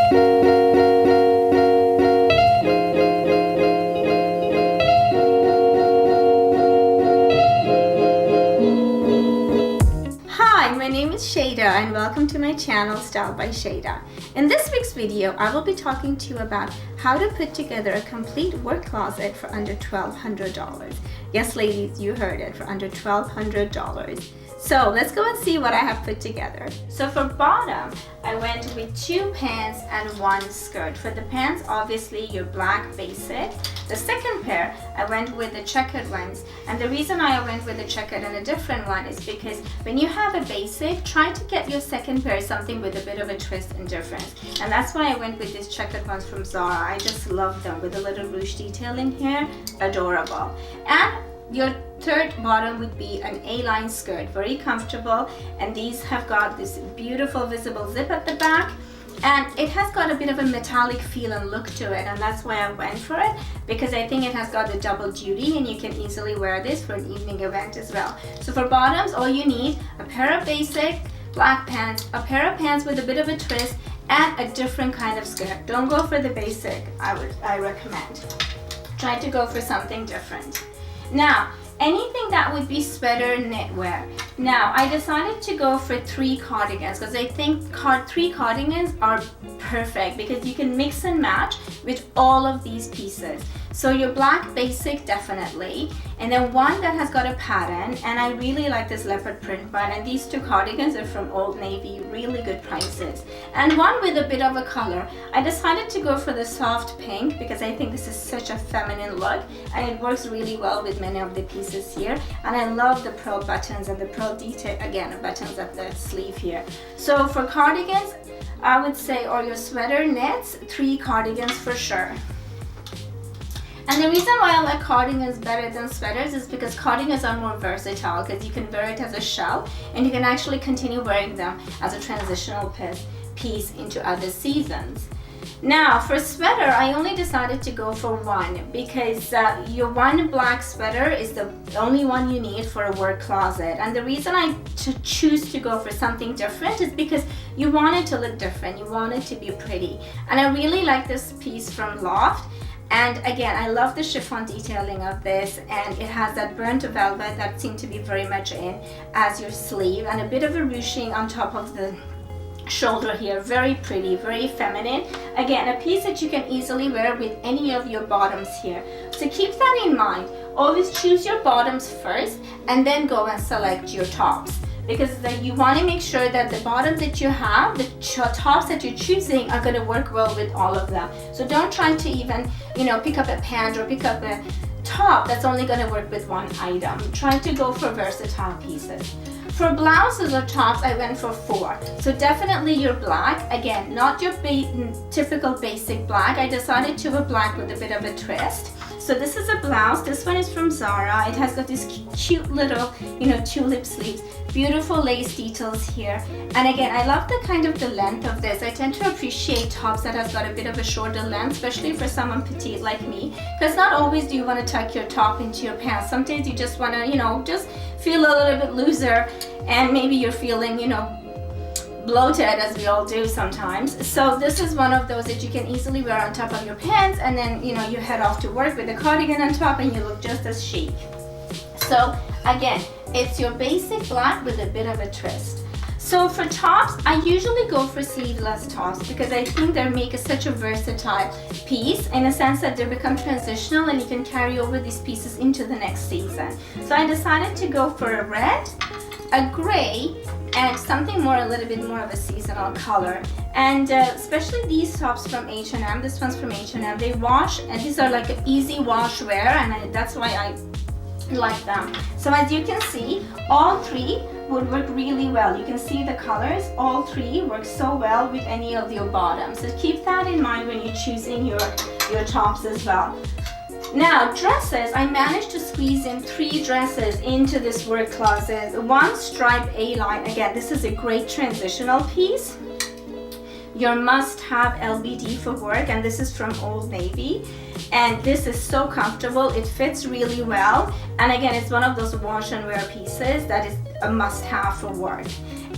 My name is Sheyda and welcome to my channel Style by Sheyda. In this week's video, I will be talking to you about how to put together a complete work closet for under $1,200. Yes, ladies, you heard it, for under $1,200. So let's go and see what I have put together. So for bottom, I went with 2 pants and 1 skirt. For the pants, obviously your black basic. The second pair, I went with the checkered ones. And the reason I went with the checkered and a different one is because when you have a basic, try to get your second pair something with a bit of a twist and difference. And that's why I went with these checkered ones from Zara. I just love them with a little ruche detailing here. Adorable. And your third bottom would be an A-line skirt, very comfortable, and these have got this beautiful visible zip at the back, and it has got a bit of a metallic feel and look to it, and that's why I went for it, because I think it has got the double duty and you can easily wear this for an evening event as well. So for bottoms, all you need a pair of basic black pants, a pair of pants with a bit of a twist, and a different kind of skirt. Don't go for the basic, I recommend. Try to go for something different. Now, anything that would be sweater knitwear. Now, I decided to go for 3 cardigans because I think 3 cardigans are perfect because you can mix and match with all of these pieces. So your black basic, definitely, and then one that has got a pattern, and I really like this leopard print one, and these 2 cardigans are from Old Navy, really good prices, and one with a bit of a color. I decided to go for the soft pink because I think this is such a feminine look and it works really well with many of the pieces here, and I love the pearl buttons and the pearl detail, again, the buttons at the sleeve here. So for cardigans, I would say, or your sweater knits, 3 cardigans for sure. And the reason why I like cardigans better than sweaters is because cardigans are more versatile because you can wear it as a shell and you can actually continue wearing them as a transitional piece into other seasons. Now for sweater, I only decided to go for 1 because your 1 black sweater is the only one you need for a work closet. And the reason I choose to go for something different is because you want it to look different, you want it to be pretty. And I really like this piece from Loft. And again, I love the chiffon detailing of this, and it has that burnt velvet that seemed to be very much in as your sleeve, and a bit of a ruching on top of the shoulder here. Very pretty, very feminine. Again, a piece that you can easily wear with any of your bottoms here. So keep that in mind. Always choose your bottoms first and then go and select your tops, because you want to make sure that the bottoms that you have, the tops that you're choosing, are going to work well with all of them. So don't try to even, pick up a pant or pick up a top that's only going to work with 1 item. Try to go for versatile pieces. For blouses or tops, I went for 4. So definitely your black, again, not your typical basic black. I decided to go black with a bit of a twist. So this is a blouse. This one is from Zara. It has got this cute little, tulip sleeves. Beautiful lace details here. And again, I love the length of this. I tend to appreciate tops that has got a bit of a shorter length, especially for someone petite like me. Because not always do you want to tuck your top into your pants. Sometimes you just want to, just feel a little bit looser, and maybe you're feeling, bloated, as we all do sometimes. So this is one of those that you can easily wear on top of your pants, and then you head off to work with a cardigan on top and you look just as chic. So again, it's your basic black with a bit of a twist. So for tops, I usually go for sleeveless tops because I think they make such a versatile piece in a sense that they become transitional and you can carry over these pieces into the next season. So I decided to go for a red, a gray, and something a little bit more of a seasonal color. And especially these tops from H&M, this one's from H&M, they wash, and these are like an easy wash wear, and that's why I like them. So as you can see, all 3 would work really well. You can see the colors, all 3 work so well with any of your bottoms. So keep that in mind when you're choosing your tops as well. Now dresses, I managed to squeeze in 3 dresses into this work closet. 1 striped A-line, again, this is a great transitional piece. Your must-have LBD for work, and this is from Old Navy. And this is so comfortable, it fits really well. And again, it's one of those wash and wear pieces that is a must-have for work.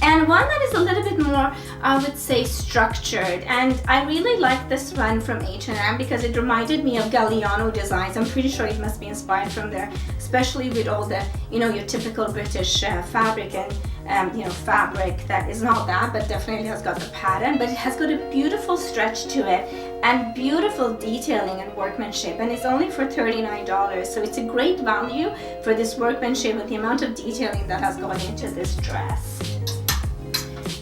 and one that is a little bit more, I would say, structured. And I really like this one from H&M because it reminded me of Galliano designs. I'm pretty sure it must be inspired from there, especially with all the, you know, your typical British fabric and you know, fabric that is not that, but definitely has got the pattern, but it has got a beautiful stretch to it and beautiful detailing and workmanship, and it's only for $39, so it's a great value for this workmanship with the amount of detailing that has gone into this dress.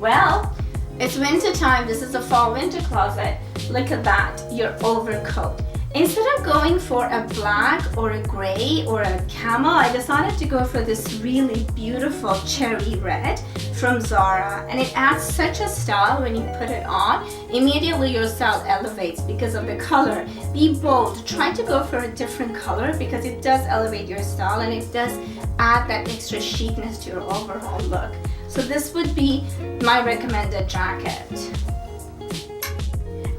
Well, it's winter time. This is a fall winter closet. Look at that, your overcoat. Instead of going for a black or a gray or a camel, I decided to go for this really beautiful cherry red from Zara, and it adds such a style when you put it on. Immediately your style elevates because of the color. Be bold, try to go for a different color because it does elevate your style and it does add that extra chicness to your overall look. So this would be my recommended jacket.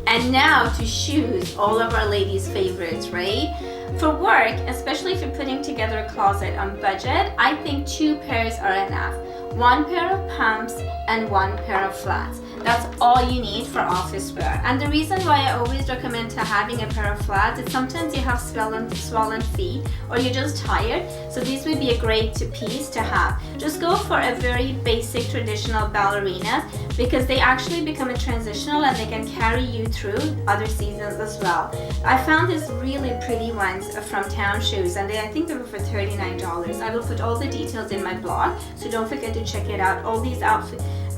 And now to shoes, all of our ladies' favorites, right? For work, especially if you're putting together a closet on budget, I think 2 pairs are enough. 1 pair of pumps and 1 pair of flats. That's all you need for office wear. And the reason why I always recommend to having a pair of flats is sometimes you have swollen feet or you're just tired. So these would be a great piece to have. Just go for a very basic traditional ballerinas because they actually become a transitional and they can carry you through other seasons as well. I found these really pretty ones from Town Shoes, and I think they were for $39. I will put all the details in my blog, so don't forget to check it out. All these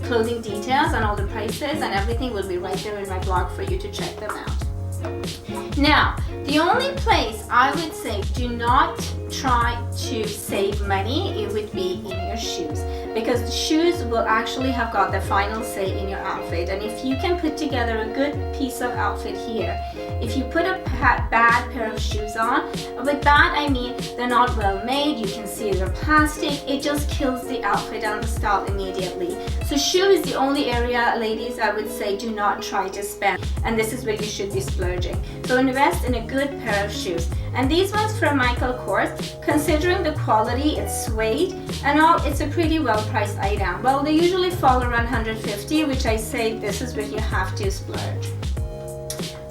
clothing details and all the prices and everything will be right there in my blog for you to check them out. Now, the only place I would say do not try to save money, it would be in your shoes, because the shoes will actually have got the final say in your outfit. And if you can put together a good piece of outfit here, if you put a bad pair of shoes on, with bad I mean they're not well made, you can see they're plastic, it just kills the outfit and the style immediately. So shoe is the only area, ladies, I would say do not try to spend, and this is where you should be splurging. So invest in a good pair of shoes. And these ones from Michael Kors, considering the quality, it's suede and all, it's a pretty well priced item. Well, they usually fall around $150, which I say this is where you have to splurge.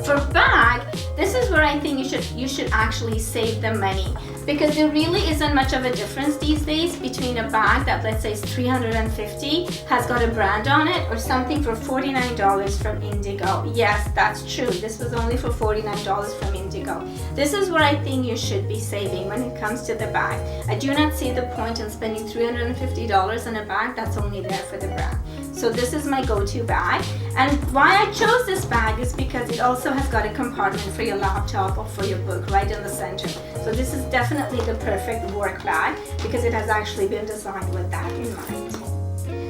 For bag, this is where I think you should actually save the money, because there really isn't much of a difference these days between a bag that, let's say, is $350, has got a brand on it, or something for $49 from Indigo. Yes, that's true. This was only for $49 from Indigo. This is where I think you should be saving when it comes to the bag. I do not see the point in spending $350 on a bag that's only there for the brand. So this is my go-to bag, and why I chose this bag is because it also has got a compartment for your laptop or for your book right in the center. So this is definitely the perfect work bag because it has actually been designed with that in mind.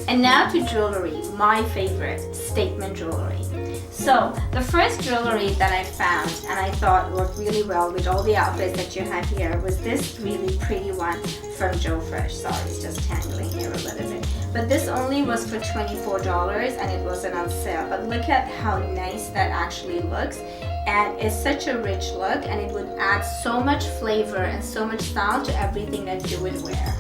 And now to jewelry, my favorite, statement jewelry. So the first jewelry that I found and I thought worked really well with all the outfits that you have here was this really pretty one from Joe Fresh. Sorry, it's just tangling here a little bit. But this only was for $24 and it wasn't on sale. But look at how nice that actually looks. And it's such a rich look, and it would add so much flavor and so much style to everything that you would wear.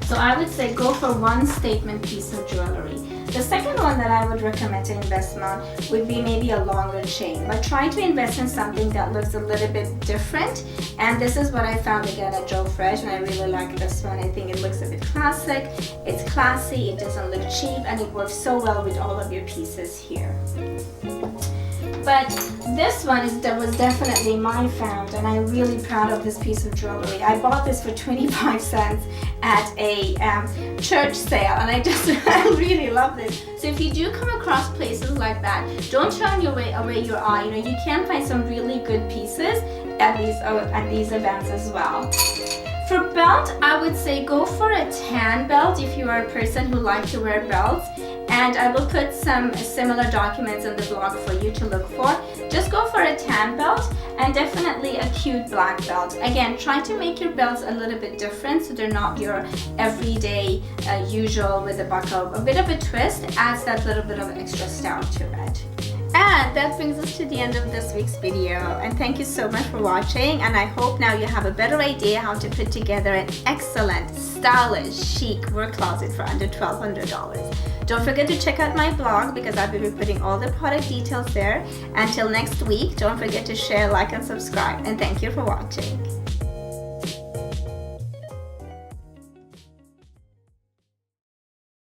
So I would say go for one statement piece of jewelry. The second one that I would recommend to invest on would be maybe a longer chain, but try to invest in something that looks a little bit different. And this is what I found again at Joe Fresh, and I really like this one. I think it looks a bit classic, it's classy, it doesn't look cheap, and it works so well with all of your pieces here. But this one was definitely my found, and I'm really proud of this piece of jewelry. I bought this for 25 cents at a church sale, and I just really love this. So if you do come across places like that, don't turn away your eye. You know, you can find some really good pieces at these events as well. For belt, I would say go for a tan belt if you are a person who likes to wear belts. And I will put some similar documents in the blog for you to look for. Just go for a tan belt and definitely a cute black belt. Again, try to make your belts a little bit different so they're not your everyday usual with a buckle. A bit of a twist adds that little bit of extra style to it. And that brings us to the end of this week's video, and thank you so much for watching, and I hope now you have a better idea how to put together an excellent, stylish, chic work closet for under $1,200. Don't forget to check out my blog because I will be putting all the product details there. Until next week, don't forget to share, like, and subscribe, and thank you for watching.